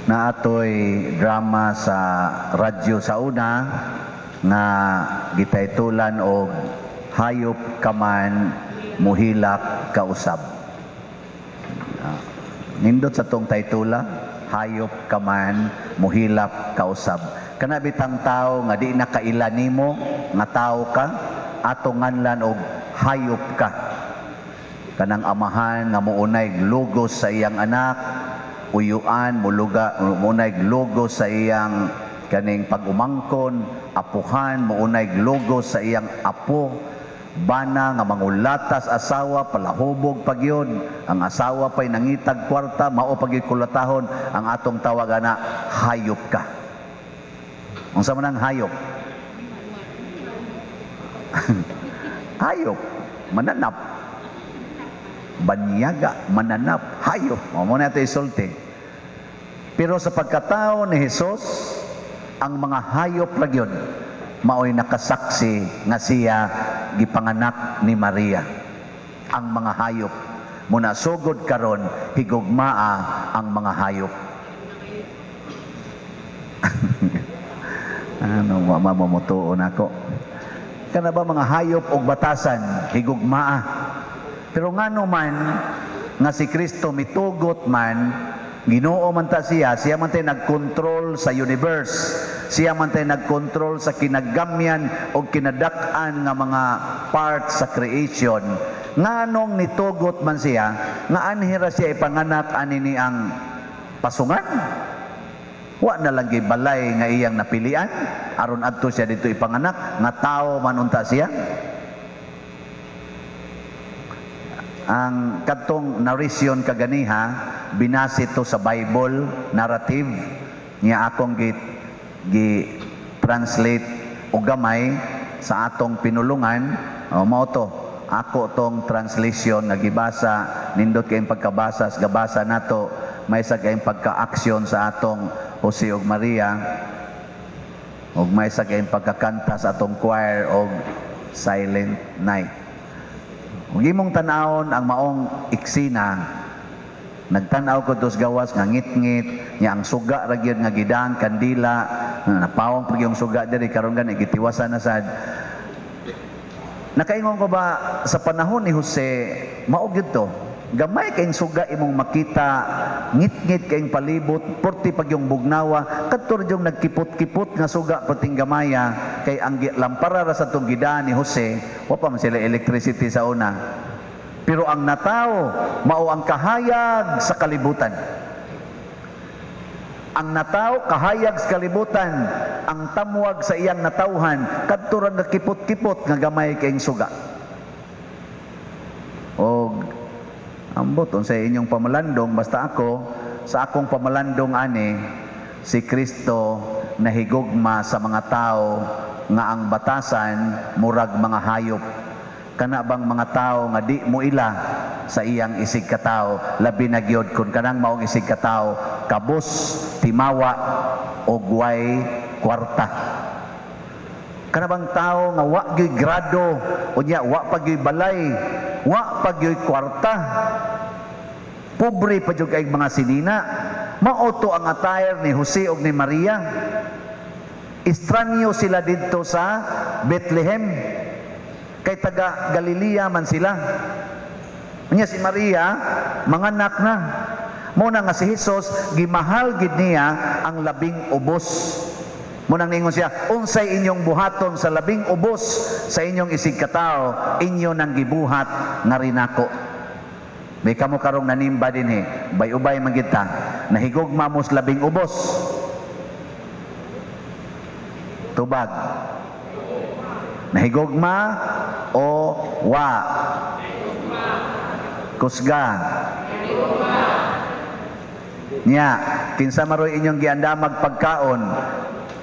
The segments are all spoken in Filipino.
na atoy drama sa radyo sa una nga gitaytulan og hayop kaman muhilak kausab. Nindot sa tong taytula, hayop kaman muhilak kausab. Kana bitang tao nga di nakaila nimo nga tao ka, ato nganlan og hayop ka. Kanang amahan nga muunay logos sa iyang anak, uyuan muunay logos sa iyang kaning pag-umangkon, apuhan muunay logos sa iyang apo, bana nga mangulatas asawa palahubog pagyod, ang asawa pay nangitag kwarta mao pagyud kulatahon, ang atong tawag ana hayop ka. Unsa man ang hayop? Hayop, mananap. Banyaga, mananap, hayop. Mo na ito isulti. Pero sa pagkatao ni Jesus, ang mga hayop ra gyud maoy nakasaksi nga siya gipanganak ni Maria. Ang mga hayop muna sugod karon higugmaa ang mga hayop. Ano mamamutuon ako? Kana ba mga hayop og batasan higugmaa? Pero ngano man nga si Kristo mitugot man, Ginoo man ta siya man tay nagkontrol sa universe. Siya man tay nagkontrol sa kinagamyan o kinadak-an nga mga parts sa creation. Nganong nitugot man siya nga anhira siya ipanganak ani ni ang pasungan? Wa na lang gibalay nga iyang napilian aron adto siya dito ipanganak nga tao man unta siya. Ang kadtong narration kaganiha binase to sa Bible narrative niya akong gi-translate og gamay sa atong pinulungan. Mao to ako tong translation nga gibasa nindot kayong pagkabasa gabasa nato may sa kayong pagka-action sa atong Jose ug Maria ug may sa kayong pagkakanta sa atong choir og Silent Night. Kung imong tanawon ang maong iksina, nagtanaw ko dos gawas nga ngit-ngit, niya ang suga ra gyud nga gidang kandila, napawang pag yung suga diri karon gani gitiwasan na sad. Nakaingon ko ba sa panahon ni Jose, mao gyud to. Gamay kayong suga imong makita, ngit-ngit kayong palibot, porti pag yung bugnawa, kadto yung nagkipot-kipot nga suga pating gamaya, kay ang lampara ra sa tong gidaan ni Jose, wa pa man sila electricity sa una. Pero ang natao, mao ang kahayag sa kalibutan. Ang natao, kahayag sa kalibutan, ang tamuwag sa iyang natauhan, kadto ra nagkipot-kipot nga gamay kayong suga. Og ambot sa inyong pamalandong, basta ako sa akong pamalandong ani si Kristo nahigugma sa mga tao nga ang batasan murag mga hayop. Kana bang mga tao nga di mo ila sa iyang isig katao, labi na gyud kun kanang maong isig katao kabus, timawa og way kwarta. Kana bang tao nga wa gyud grado unya wa pa gyud balay, wa pa gyud kwarta, pobre pa jud kay mga sinina, mao to ang attire ni Jose ug ni Maria. Estranyo sila didto sa Bethlehem, kay taga Galilea man sila. Unya si Maria manganak na. Muna nga si Jesus gimahal gid niya ang labing ubos. Munang ningon siya, unsay inyong buhaton sa labing ubos sa inyong isig katao, inyo nang gibuhat nga rinako. May kamo karong nanimba din bay-ubay man kita, nahigugma mo sa labing ubos. Tubag. Nahigugma o wa? Kusga. Nya, kinsa maroy inyong giandamag pagkaon?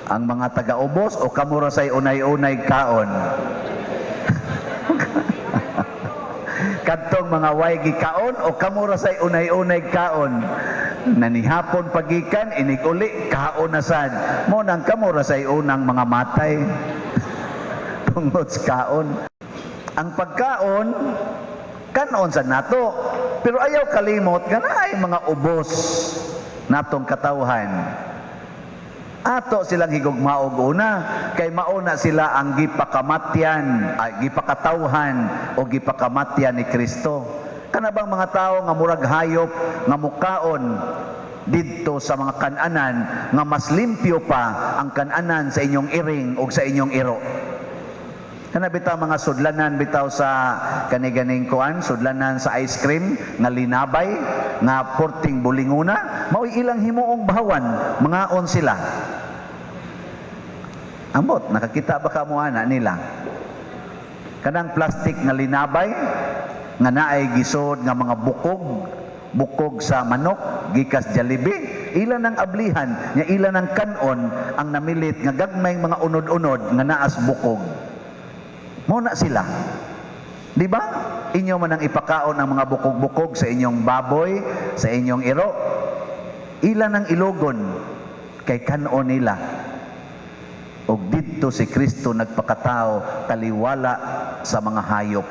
Ang mga taga-ubos o kamura say unay-unay kaon? Kadtong mga way gikaon o kamura say unay-unay kaon? Nanihapon pagikan inig uli kaon na sad. Mo nang kamura say unang mga matay. Tungod sa kaon. Ang pagkaon kanon sa nato, pero ayaw kalimot nga naay mga ubos. natong katawhan. Ato silang higugmaog una, kay mauna sila ang gipakatawhan o gipakamatyan ni Kristo. Kana bang mga tao nga murag hayop nga mukaon didto sa mga kan-anan nga mas limpyo pa ang kan-anan sa inyong iring o sa inyong iro. Kana bitaw mga sudlanan bitaw sa kaniganing kuan, sudlanan sa ice cream nga linabay nga porting bulinguna, mao ilang himuong bahawan, mangaon sila. Ambot, nakakita ba ka mo ana nila? Kanang plastic nga linabay nga naay gisod nga mga bukog sa manok, gikas Jollibee, ilan ang ablihan, nya ilan ang kanon ang namilit nga gagmayng mga unod-unod nga naas bukog. Muna sila. Di ba? Inyo man ang ipakaon ang mga bukog-bukog sa inyong baboy, sa inyong iro. Ilan ang ilogon kay kanon nila. Og didto si Kristo nagpakatao taliwala sa mga hayop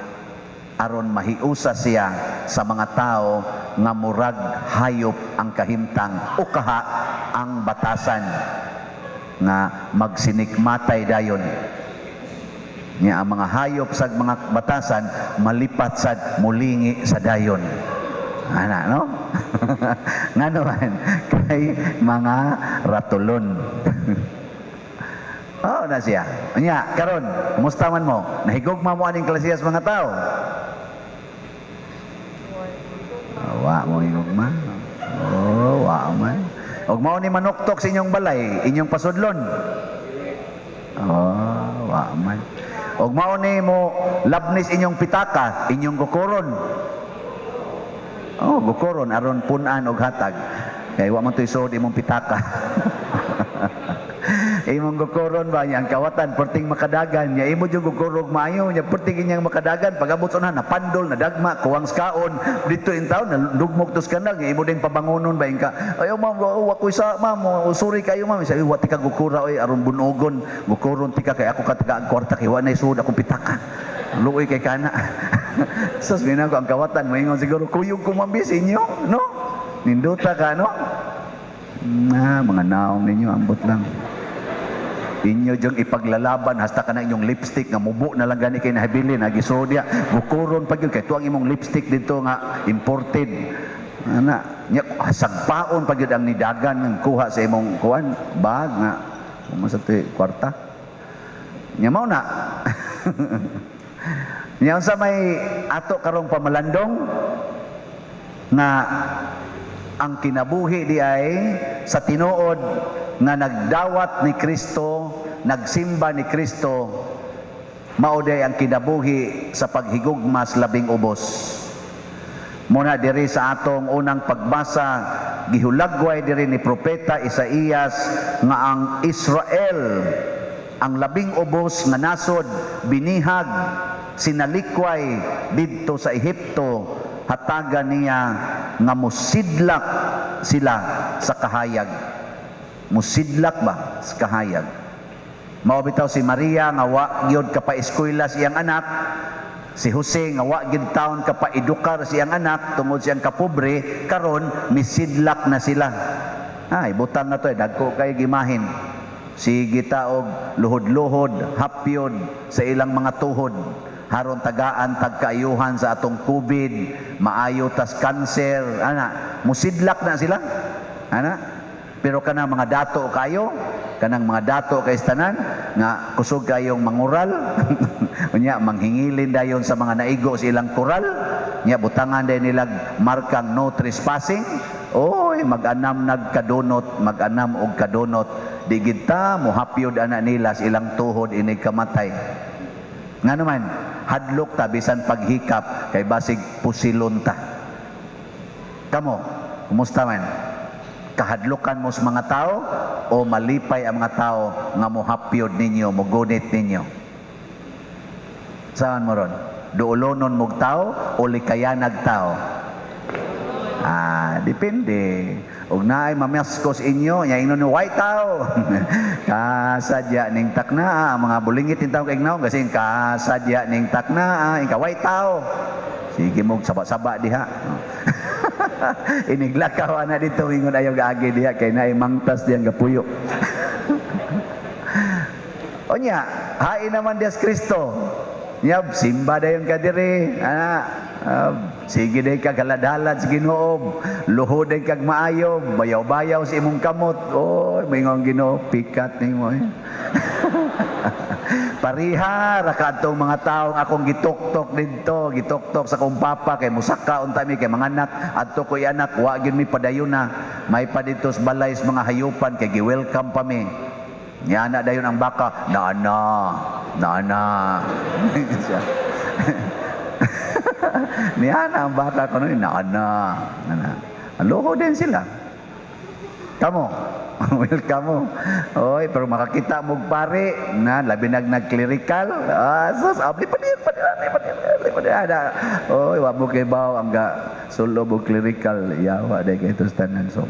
aron mahiusa siya sa mga tao nga murag hayop ang kahimtang o kaha ang batasan nga magsinikmatay dayon. Nya ang mga hayop sa mga batasan malipat sad mulingi sa dayon. Ana no? Ngano man kay mga ratulon. Oh, na siya. Nya karon, kumusta man mo? Nahigugma mo aning klasiyas mga tao? Wa mo higugma. Oh, wa man. Og mao ni manuktok sa inyong balay, inyong pasudlon. Oh, wa man. Og mao ni mo labnis inyong pitaka, inyong gukuron. Oh, gukuron aron punan og hatag. Kay wa man toy sod imong pitaka. Imong gukuron ba yang kawatan perting makadagan nya imo jud gukurog maayo nya perting inyang makadagan pagabot na napandol na dagma kuwang skaon dito in taon na dugmok tos kanal nya imo ding pabangonon ba ingka ayo ma'am wa ko sa ma'am usuri kayo ma'am sabi wa tika gukura oy aron bunogon gukuron tika kay ako katagaan kwarta kay wa nay sud akong pitaka luoy kay kana. Sus mina ko ang kawatan moingon siguro kuyog ko mambis inyo no ninduta ka no mga naong ninyo ambot lang. Inyo jong ipaglalaban hasta ka na inyong lipstick nga mubo na lang gani kay nahibili nagisodya gukuron pag yun kay tuang imong lipstick dito nga imported ana nya sagpaon pag yun ang nidagan ng kuha sa imong kuan bag nga sa kwarta nya mao na. Nya sa may ato karong pamalandong na ang kinabuhi di ay sa tinuod nga nagdawat ni Kristo, nagsimba ni Kristo, mauday ang kinabuhi sa paghigugmas labing ubos. Muna diri sa atong unang pagbasa, gihulagway diri ni propeta Isaías nga ang Israel, ang labing ubos nga nasod, binihag, sinalikway didto sa Ehipto, hatagan niya nga musidlak sila sa kahayag. Musidlak ba sa kahayag? Mao bitaw si Maria nga wa gyud ka pa eskwela siyang anak, si Jose nga wa gyud taon ka pa edukar siyang anak tungod siyang kapobre, karon misidlak na sila. Ay butang na to dagko kay gimahin. Sige ta og luhod-luhod, hapyod sa ilang mga tuhod. Haron tagaan tagkaayuhan sa atong COVID, maayo tas cancer, ana, musidlak na sila. Ana? Pero kanang mga dato kayo, kanang mga dato kay tanan nga kusog kayong mangural, unya manghingilin dayon sa mga naigo sa ilang koral, nya butangan day nilag markang no trespassing. Oy, mag-anam nagkadunot, mag-anam og kadunot, di gid ta mohapyod ana nila sa ilang tuhod inig kamatay. Nga naman, hadlok ta bisan paghikap kay basig pusilon ta. Kamo, kumusta man? Kahadlukan mo sa mga tao o malipay ang mga tao nga mohapyod ninyo, mogunit ninyo? Saan mo ron? Duulonon mog tao o likayanag tao? Depende. Og naay mamaskos inyo, nya ingnon ni white tao. Kasadya ning takna, mga bulingit in tao kay ignaw kasi kasadya ning takna, inka white tao. Sige mo saba-saba diha. Iniglakaw na dito ingon ayaw gaagi diha kay naay mangtas diyan gapuyo. Onya, hain naman Diyos Kristo. Yab, simba dayon ka diri. Sige day kag haladhalad sa Ginoo. Luhod day kag maayo, bayaw-bayaw sa imong kamot. Oy, moingon Ginoo, pikat nimo. Pariha ra kadtong mga taong akong gituktok didto, gituktok sa akong papa kay musaka unta mi kay mga anak, adto ko'y anak, wa gyud mi padayuna. May pa dito sa balay sa mga hayupan kay gi-welcome pa mi. Nya na dayon ang baka, nana. Niya na ang baka ko nun, nana. Aloho din sila. Kamo, welcome mo. Oy, pero makakita mo pare na labi nag-clerical. Sus, abli pa din. Oy, wa mo kay baw ang ga sulo mo clerical. Yawa day kay ito tanan so.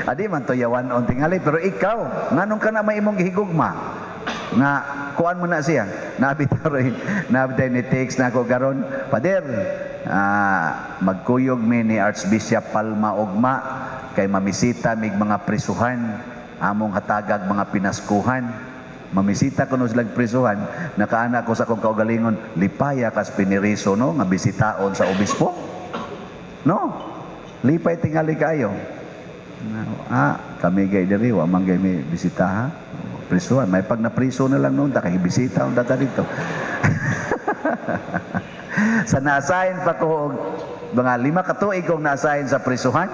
Adi man to yawan on tingali pero ikaw nganong ka na may imong gihigugma nga kuan mo na siya nabitaw ni text na ko garon pader magkuyog mi ni Archbishop Palma ugma kay mamisita mig mga prisuhan among hatagag mga pinaskuhan mamisita kuno silang prisuhan nakaana ko sa kong kaugalingon lipaya kas piniriso no nga bisitaon sa obispo no lipay tingali kayo. Kami gay diri wa man gay mi bisita ha. Prisuhan, may pag napriso na lang noon ta kay bisita on data dito. Sa naasahin pa ko mga 5 ka tuig kong naasahin sa prisuhan,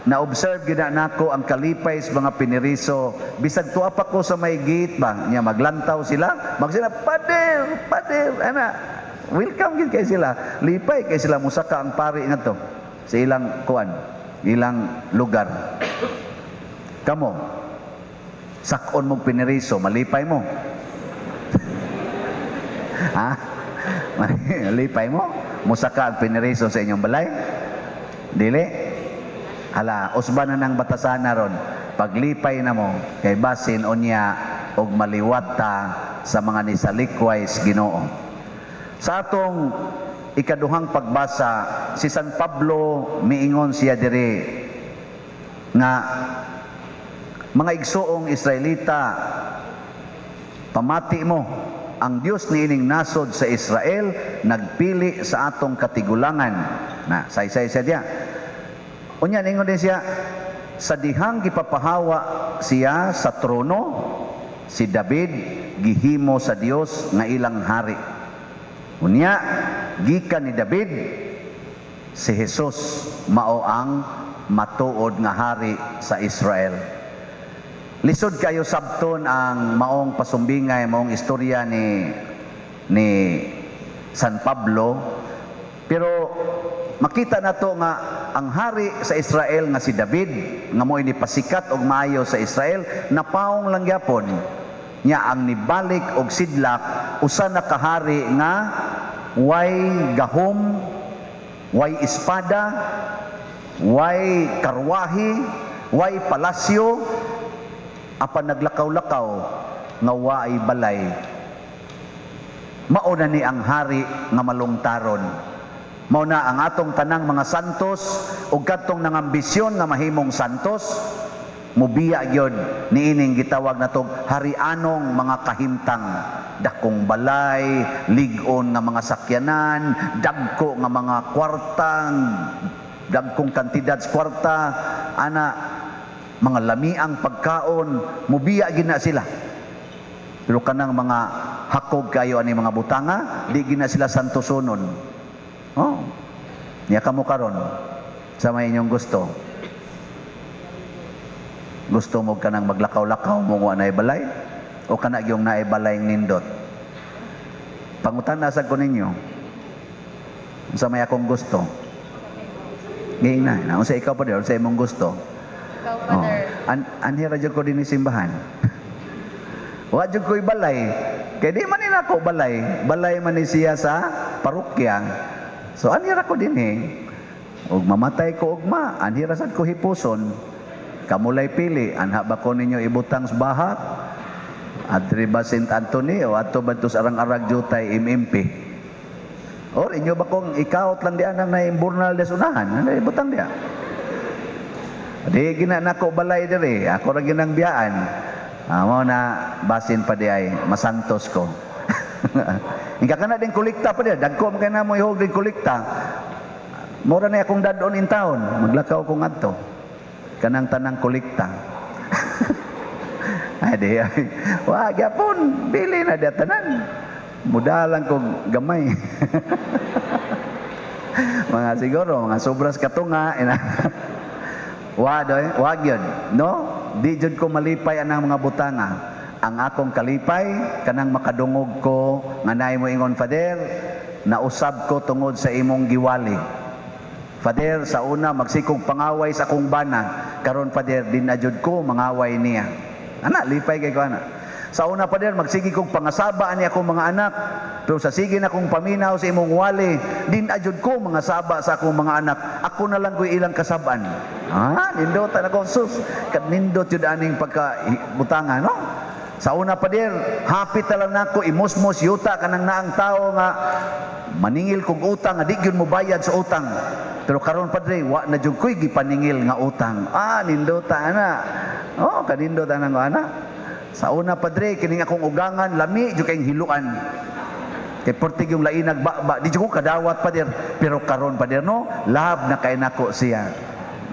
na-observe gid nako ang kalipay sa mga piniriso. Bisag tuwa pa ko sa may gate ba, nya maglantaw sila, magsina pader, ana. Welcome gid kay sila. Lipay kay sila musaka ang pari ngadto sa ilang kuan. Ilang lugar. Kamo, sakon mong piniriso, malipay mo. Ha? Malipay mo? Musaka ang piniriso sa inyong balay? Dili? Hala, usba na ng batasana ron. Paglipay na mo, kay basin o niya, og maliwat ta sa mga nisalikways Ginoo. Sa atong ikaduhang pagbasa, si San Pablo miingon siya diri nga mga igsoong Israelita, pamati mo ang Dios niining nasod sa Israel nagpili sa atong katigulangan na saysay siya diya. Unya ningon din siya sa dihang gipapahawa siya sa trono si David gihimo sa Dios nga ilang hari. Unya gikan ni David si Jesus mao ang matuod nga hari sa Israel. Lisod kayo sabton ang maong pasumbingay, maong istorya ni San Pablo, pero makita nato nga ang hari sa Israel nga si David nga mo'y nipasikat og maayo sa Israel napaong lang gyapon nya ang nibalik og sidlak usa na kahari nga way gahom, way espada, way karwahi, way palasyo, apan naglakaw-lakaw nga way balay. Mauna ni ang hari nga malungtaron. Mauna ang atong tanang mga santos ug kadtong nangambisyon nga mahimong santos mubiya gyud niining gitawag natong harianong mga kahimtang, dakong balay, lig-on nga mga sakyanan, dagko nga mga kwartang, dagkong kantidad sa kwarta, ana mga lamiang pagkaon, mubiya gina sila. Pero kanang mga hakog kayo ani mga butanga, di gina sila santosonon. Oh, niya kamo karon sa may inyong gusto. Gusto mo ka nang maglakaw-lakaw mo nga naibalay? O ka na yung naibalay nindot? Pangutan nasa ko ninyo. Sa may akong gusto. Ngayon na. Kung sa ikaw pa din, sa imong gusto. Ikaw pa din. Anhira dyan ko din simbahan. Wa dyan ko ibalay. Kaya di man nila ako balay. Balay man ni siya sa parokya. So anhira ko din Ug mamatay ko ugma. Anhira sad ko hipuson. Kamulay pili, anha ba ko ninyo ibutang sa bahak? Adri ba St. Anthony o ato ba ito sa arang-arag jutay imimpi? Or inyo ba kung ikaot lang di anang na imburnal des unahan, ano ibutang dia. Di gina nako balay diri, ako ra ginang biyaan. Amo na basin pa di ay masantos ko. Ingka kana din kolekta pa di, dagko man kay na mo ihog din kolekta. Mura na akong dadon in town, maglakaw ko ngadto. Kanang tanang kolekta. Ay di ay, wa gyapon bili na dia tanan. Muda lang kong gamay. Mga siguro, mga sobras katunga. Wag yun. No? Di jud ko malipay anang mga butanga. Ang akong kalipay, kanang makadungog ko, nga naay mo ingon, Father, nausab ko tungod sa imong giwali. Father, sa una, magsikog pangaway sa akong bana. Karon Father, din na jud ko, mangaway niya. Ana, lipay kay ko, ana. Sa una pa din, magsigi kong pangasaba ani akong mga anak. Pero sa sige na kong paminaw sa imong wali, din ajud ko mga saba sa akong mga anak. Ako na lang ko'y ilang kasaban. Nindotan ako, sus. Nindot yun aning pagkabutangan, no? Sa una pa din, hapit na lang ako, imusmos, yuta ka ng naang tao nga, maningil kong utang, nga di yun mo bayad sa utang. Pero karon padre, wa na jud ko'y gipaningil nga utang. Nindotan na. Kanindotan na ko, ana. Sa una padre, kining akong ugangan, lami, jud kayong hiluan. Kay portig yung lainag ba, di jud ko kadawat pader. Pero karon pader, no, love na kay nako siya.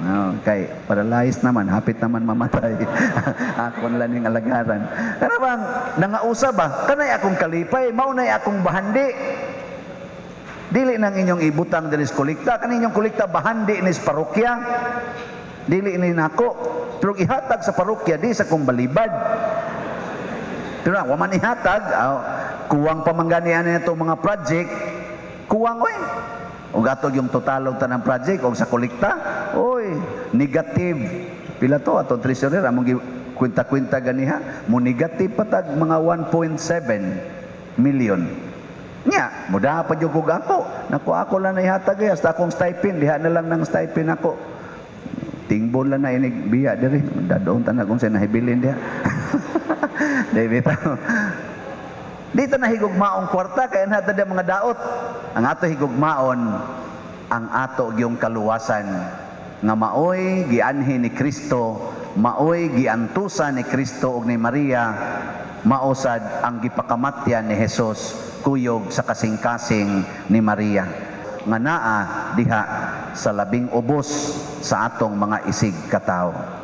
No, kay paralyzed naman, hapit naman mamatay. Ako na lang yung alagaran. Kana bang, nangausa ba? Kanay akong kalipay, maunay akong bahandi. Dili nang inyong ibutang diri sa kolekta, kaninyong kolekta bahandi ni sa parokya. Dili ni nako. Pero ihatag sa parokya, di sa kong balibad. Pero waman ihatag, kuwang pamanganian nito mga project, kuwang oy. O gatog yung totalog tanang project o sa kolekta, oy, negative. Pila to atong treasurer among kwenta-kwenta ganiha, mo negative patag mga 1.7 million. Nya, muda pa jud ko ako. Naku ako lang na ihatag hasta akong stipend, diha na lang ng stipend ako. Tingbol lang na inig biya diri. Dadoon tanag kung sa nahibilin diha. David, dito na higugmaong kwarta kaya nato da mga daot. Ang ato higugmaon ang ato yung kaluwasan nga maoy gianhi ni Kristo, maoy giantusa ni Kristo ug ni Maria, mausad ang gipakamatyan ni Hesus kuyog sa kasing-kasing ni Maria nga naa diha sa labing ubos sa atong mga isig katao.